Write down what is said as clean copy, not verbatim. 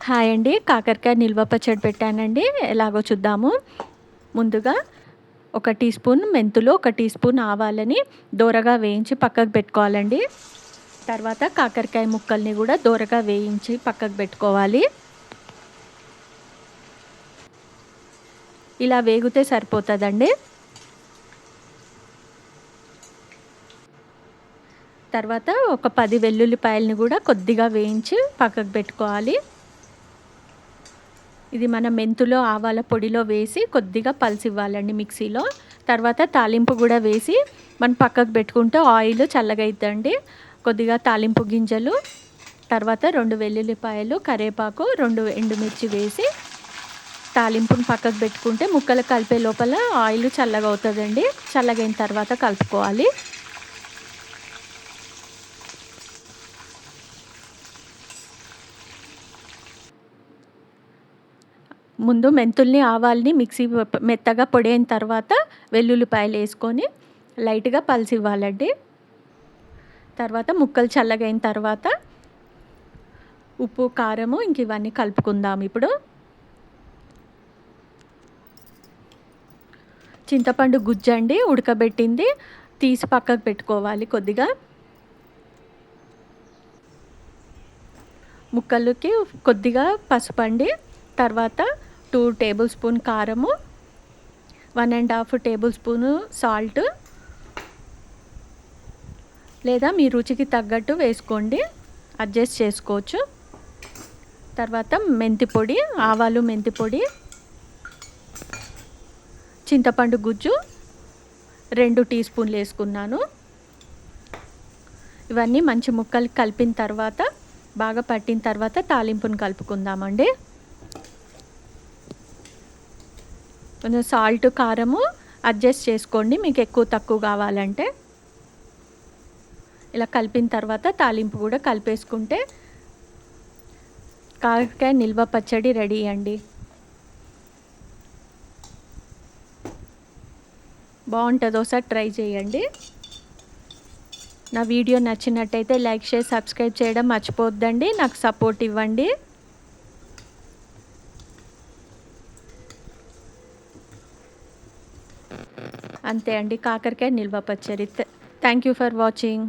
Hi అండి. కాకరకాయ నిల్వ పచ్చడి పెట్టానండి. ఎలాగో చూద్దాము. ముందుగా ఒక టీ స్పూన్ మెంతులు, ఒక టీ స్పూన్ ఆవాలని దోరగా వేయించి పక్కకు పెట్టుకోవాలండి. తర్వాత కాకరకాయ ముక్కల్ని కూడా దోరగా వేయించి పక్కకు పెట్టుకోవాలి. ఇలా వేగితే సరిపోతుందండి. తర్వాత ఒక 10 వెల్లుల్లిపాయలని కూడా కొద్దిగా వేయించి పక్కకు పెట్టుకోవాలి. ఇది మన మెంతులో ఆవాల పొడిలో వేసి కొద్దిగా పల్సివ్వాలండి మిక్సీలో. తర్వాత తాలింపు కూడా వేసి మనం పక్కకు పెట్టుకుంటే ఆయిల్ చల్లగా అవుతుందండి. కొద్దిగా తాలింపు గింజలు, తర్వాత 2 వెల్లుల్లిపాయలు, కరివేపాకు, 2 ఎండుమిర్చి వేసి తాలింపుని పక్కకు పెట్టుకుంటే ముక్కలు కలిపే లోపల ఆయిల్ చల్లగా అవుతుందండి. చల్లగైన తర్వాత కలుపుకోవాలి. ముందు మెంతుల్ని ఆవాల్ని మిక్సీ మెత్తగా పొడైన తర్వాత వెల్లుల్లిపాయలు వేసుకొని లైట్గా పల్సివ్వాలండి. తర్వాత ముక్కలు చల్లగైన తర్వాత ఉప్పు, కారము ఇంక ఇవన్నీ కలుపుకుందాం. ఇప్పుడు చింతపండు గుజ్జండి ఉడకబెట్టింది తీసి పక్కకు పెట్టుకోవాలి. కొద్దిగా ముక్కలకి కొద్దిగా పసుపండి, తర్వాత 2 టేబుల్ స్పూన్ కారము, 1.5 టేబుల్ స్పూను సాల్ట్, లేదా మీ రుచికి తగ్గట్టు వేసుకోండి, అడ్జస్ట్ చేసుకోవచ్చు. తర్వాత మెంతి పొడి, ఆవాలు, మెంతి పొడి, చింతపండు గుజ్జు 2 టీ స్పూన్లు వేసుకున్నాను. ఇవన్నీ మంచి ముక్కలు కలిపిన తర్వాత బాగా పట్టిన తర్వాత తాలింపుని కలుపుకుందామండి. కొంచెం సాల్ట్, కారము అడ్జస్ట్ చేసుకోండి మీకు ఎక్కువ తక్కువ కావాలంటే. ఇలా కలిపిన తర్వాత తాలింపు కూడా కలిపేసుకుంటే కాకరకాయ నిల్వ పచ్చడి రెడీ అండి. బాగుంటుంది, ఒకసారి ట్రై చేయండి. నా వీడియో నచ్చినట్టయితే లైక్, షేర్, సబ్స్క్రైబ్ చేయడం మర్చిపోవద్దండి. నాకు సపోర్ట్ ఇవ్వండి. అంతే అండి, కాకరకాయ నిల్వ పచ్చడి. Thank you for watching.